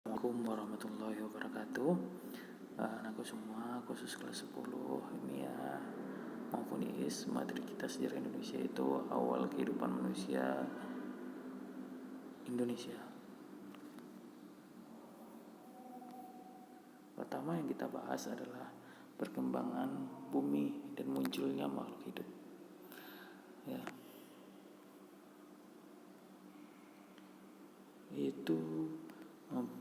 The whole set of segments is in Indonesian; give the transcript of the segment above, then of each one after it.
Assalamualaikum warahmatullahi wabarakatuh. Anakku semua, khusus kelas 10 IMIA maupun IIS, materi kita sejarah Indonesia itu awal kehidupan manusia Indonesia. Pertama yang kita bahas adalah perkembangan bumi dan munculnya makhluk hidup. Ya. Itu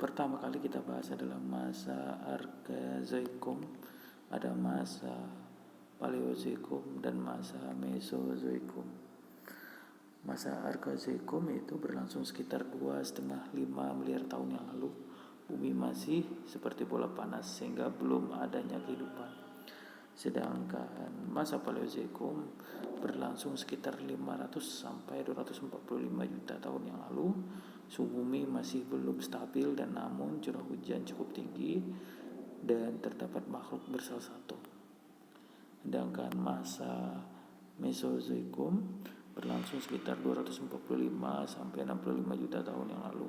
pertama kali kita bahas adalah masa Arkazoikum, ada masa Paleozoikum dan masa Mesozoikum. Masa Arkazoikum itu berlangsung sekitar 2,5 miliar tahun yang lalu. Bumi masih seperti bola panas sehingga belum adanya kehidupan. Sedangkan masa Paleozoikum berlangsung sekitar 500 sampai 245 juta tahun yang lalu. Suhu bumi masih belum stabil dan namun curah hujan cukup tinggi dan terdapat makhluk bersalah satu. Sedangkan masa Mesozoikum berlangsung sekitar 245 sampai 65 juta tahun yang lalu.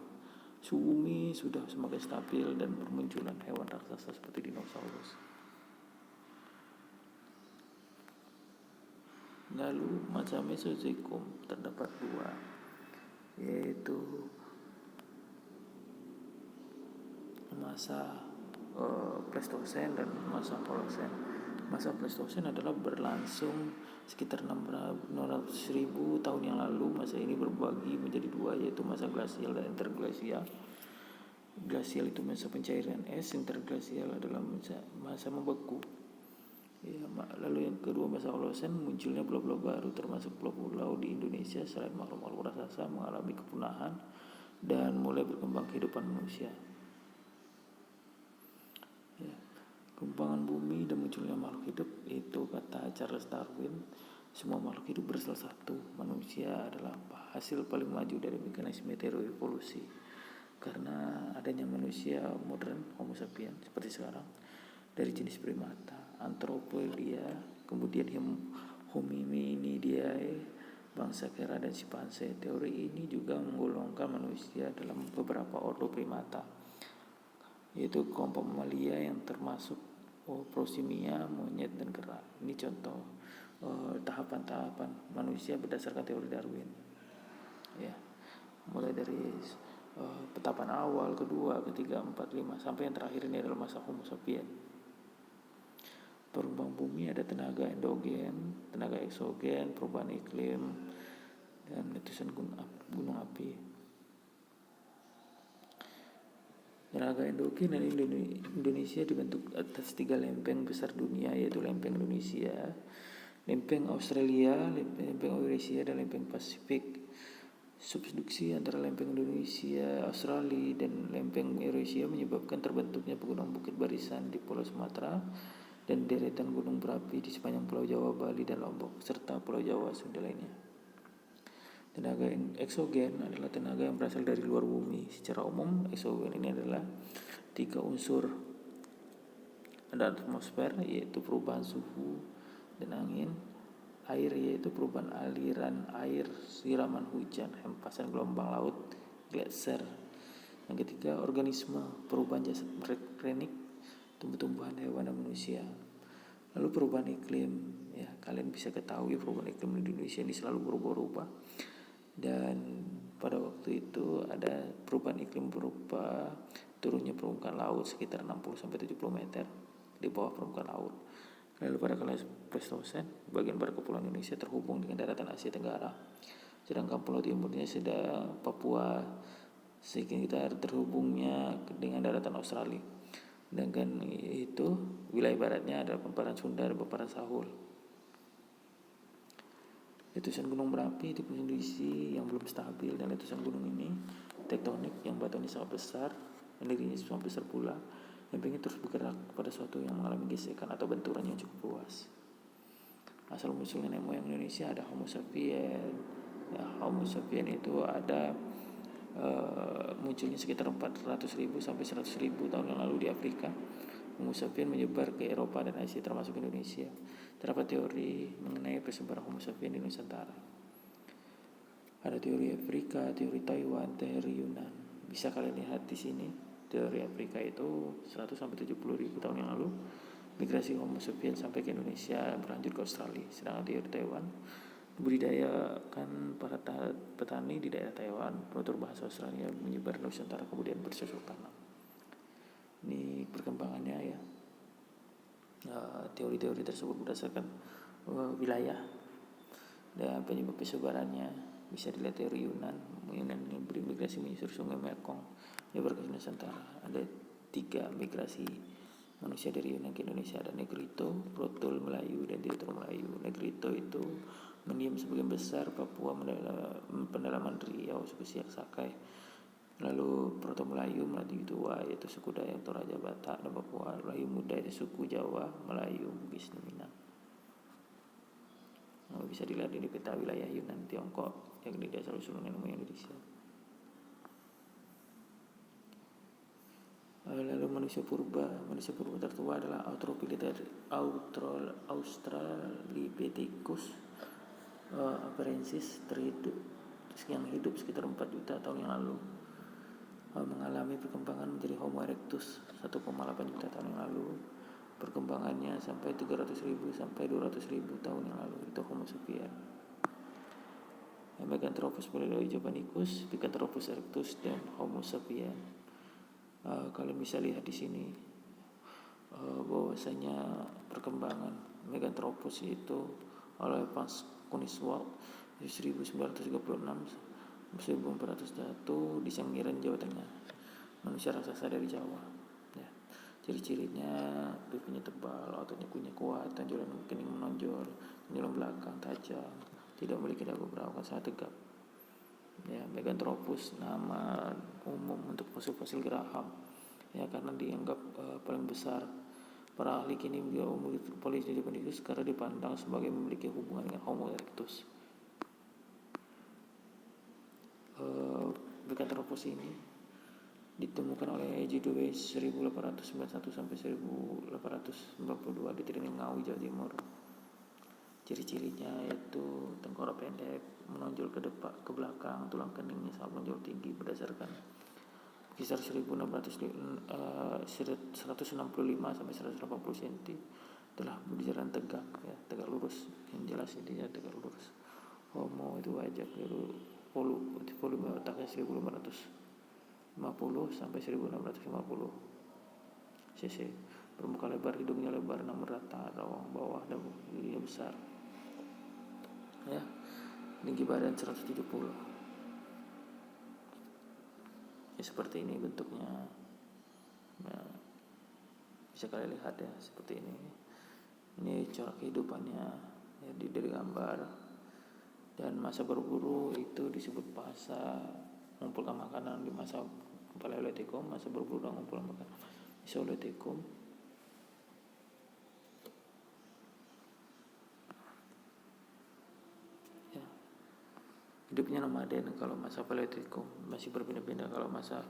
Suhu bumi sudah semakin stabil dan bermunculan hewan raksasa seperti dinosaurus. Lalu masa Mesozoikum terdapat dua, yaitu masa Pleistosen dan masa Holosen. Masa Pleistosen adalah berlangsung sekitar 600.000 tahun yang lalu. Masa ini berbagi menjadi dua, yaitu masa glasial dan interglasial. Glasial itu masa pencairan es, interglasial adalah masa membeku. Ya, lalu yang kedua masa Holosen, munculnya pulau-pulau baru termasuk pulau-pulau di Indonesia selain makhluk-makhluk raksasa mengalami kepunahan dan mulai berkembang kehidupan manusia. Ya, kembangan bumi dan munculnya makhluk hidup itu kata Charles Darwin, semua makhluk hidup bersalah satu, manusia adalah hasil paling maju dari mekanisme evolusi. Karena adanya manusia modern Homo sapiens seperti sekarang dari jenis primata, Anthropoidea, kemudian Hominidae, bangsa kera dan simpanse. Teori ini juga menggolongkan manusia dalam beberapa ordo primata, yaitu kelompok mamalia yang termasuk prosimia, monyet dan kera. Ini contoh tahapan-tahapan manusia berdasarkan teori Darwin. Ya, mulai dari tahapan awal, kedua, ketiga, 4, 5 sampai yang terakhir ini adalah masa Homo sapiens. Perubahan bumi ada tenaga endogen, tenaga eksogen, perubahan iklim, dan letusan gunung api. Tenaga endogen dan Indonesia dibentuk atas 3 lempeng besar dunia, yaitu lempeng Indonesia, lempeng Australia, lempeng Eurasia, dan lempeng Pasifik. Subduksi antara lempeng Indonesia, Australia, dan lempeng Eurasia menyebabkan terbentuknya pegunungan bukit barisan di Pulau Sumatera dan deretan gunung berapi di sepanjang Pulau Jawa, Bali, dan Lombok, serta Pulau Jawa Sunda lainnya. Tenaga eksogen adalah tenaga yang berasal dari luar bumi. Secara umum, eksogen ini adalah 3 unsur. Ada atmosfer, yaitu perubahan suhu dan angin; air, yaitu perubahan aliran air, siraman hujan, hempasan gelombang laut, gletser. Yang ketiga, organisme, perubahan jasad rekrenik, tumbuh-tumbuhan, hewan, dan manusia. Lalu perubahan iklim, ya kalian bisa ketahui perubahan iklim di Indonesia ini selalu berubah-ubah. Dan pada waktu itu ada perubahan iklim berupa turunnya permukaan laut sekitar 60-70 meter di bawah permukaan laut. Lalu pada kelas Pleistosen, bagian barat kepulauan Indonesia terhubung dengan daratan Asia Tenggara, sedangkan pulau timurnya sudah Papua, sehingga terhubungnya dengan daratan Australia. Sedangkan itu wilayah baratnya adalah paparan Sunda dan paparan Sahul. Letusan gunung berapi di kondisi yang belum stabil, dan letusan gunung ini tektonik yang batuannya sangat besar dan dirinya sangat besar pula. Lempengnya terus bergerak pada suatu yang mengalami gesekan atau benturan yang cukup luas. Asal musulnya nenek moyang Indonesia ada Homo sapiens. Ya, Homo sapiens itu ada munculnya sekitar 400.000 sampai 100.000 tahun yang lalu di Afrika. Homo sapiens menyebar ke Eropa dan Asia termasuk Indonesia. Terdapat teori mengenai persebaran Homo sapiens di Nusantara. Ada teori Afrika, teori Taiwan, teori Yunan. Bisa kalian lihat di sini. Dari Afrika itu 100-70 ribu tahun yang lalu migrasi Homo sapiens sampai ke Indonesia, berlanjut ke Australia. Sedangkan di Taiwan budidayakan para petani di daerah Taiwan, penutur bahasa Australia menyebar Nusantara kemudian bercocok tanam. Ini perkembangannya ya. Teori-teori tersebut berdasarkan wilayah dan penyebab persebarannya bisa dilihat dari Yunan yang berimigrasi menyusur sungai Mekong menyebar ke Nusantara. Ada 3 migrasi manusia dari Yunan ke Indonesia, ada Negrito, Proto Melayu, dan Tito Melayu. Negrito itu mendiam sebagian besar Papua, pendalaman Riau, suku Siak Sakai. Lalu Proto Melayu Melayu Tua yaitu suku Dayak Toraja Batak dan Papua. Melayu Muda itu suku Jawa, Melayu, Bugis, dan Minang. Bisa dilihat di peta wilayah Yunan Tiongkok yang di dasar usul nenek moyang Indonesia. Lalu manusia purba tertua adalah Australopithecus afarensis yang hidup sekitar 4 juta tahun yang lalu, mengalami perkembangan menjadi Homo erectus 1,8 juta tahun yang lalu. Perkembangannya sampai 300.000 sampai 200.000 tahun yang lalu itu Homo sapiens. Meganthropus japanicus, Pithecanthropus erectus, dan Homo sapiens. Kalian bisa lihat di sini bahwasanya perkembangan Meganthropus itu oleh Franz Kuniswald 1936 1401 di Sangiran, Jawa Tengah. Manusia raksasa dari Jawa. Ya. Ciri-cirinya pipinya tebal, ototnya kunyit kuat, tonjolan kening menonjol, tonjolan belakang tajam, tidak memiliki dagu berawak, sangat tegap. Ya, Meganthropus nama umum untuk fosil-fosil geraham ya, karena dianggap paling besar. Para ahli kini umum Japanicus karena dipandang sebagai memiliki hubungan dengan Homo erectus. Meganthropus ini ditemukan oleh J. Dewey 1891 sampai 1892 di Trinidad Ngawi, Jawa Timur. Ciri-cirinya yaitu tengkorak pendek, menonjol ke depan, ke belakang, tulang keningnya sangat menonjol tinggi berdasarkan kisar 165 sampai 180 cm. Telah berjalan tegak ya, tegak lurus. Yang jelas ini ya tegak lurus. Homo itu wajah volume otaknya 1550 sampai 1650 cc. Permukaan lebar hidungnya lebar namun rata, rawang bawah dan giginya besar. Ya, tinggi badan 170. Ya, seperti ini bentuknya. Nah, bisa kalian lihat ya seperti ini. Ini corak kehidupannya ya, dari gambar. Dan masa berburu itu disebut masa mengumpulkan makanan di masa Paleolitikum, masa berburu dan mengumpulkan makanan Mesolitikum. Ya. Hidupnya nomaden kalau masa Paleolitikum, masih berpindah-pindah. Kalau masa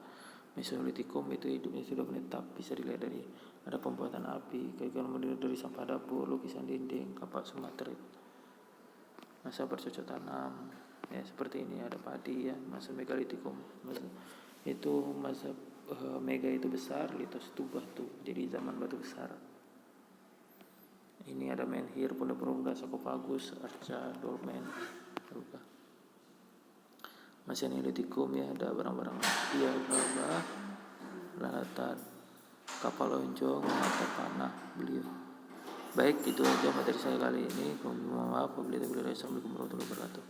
Mesolitikum itu hidupnya sudah menetap. Bisa dilihat dari ada pembuatan api, kemudian dari sampah dapur, lukisan dinding, kapak Sumatera. Masa bercocok tanam ya seperti ini, ada padi ya. Masa Megalitikum itu masa mega itu besar, litos itu batu, jadi zaman batu besar. Ini ada menhir, ponda-ponda, sarkofagus, arca, dolmen, luka. Masa Neolitikum ya, ada barang-barang ya, gabah, lalatan, kapal lonjong, mata panah beliau. Baik, itu aja materi saya kali ini. Mohon maaf apabila ada. Assalamualaikum warahmatullahi wabarakatuh.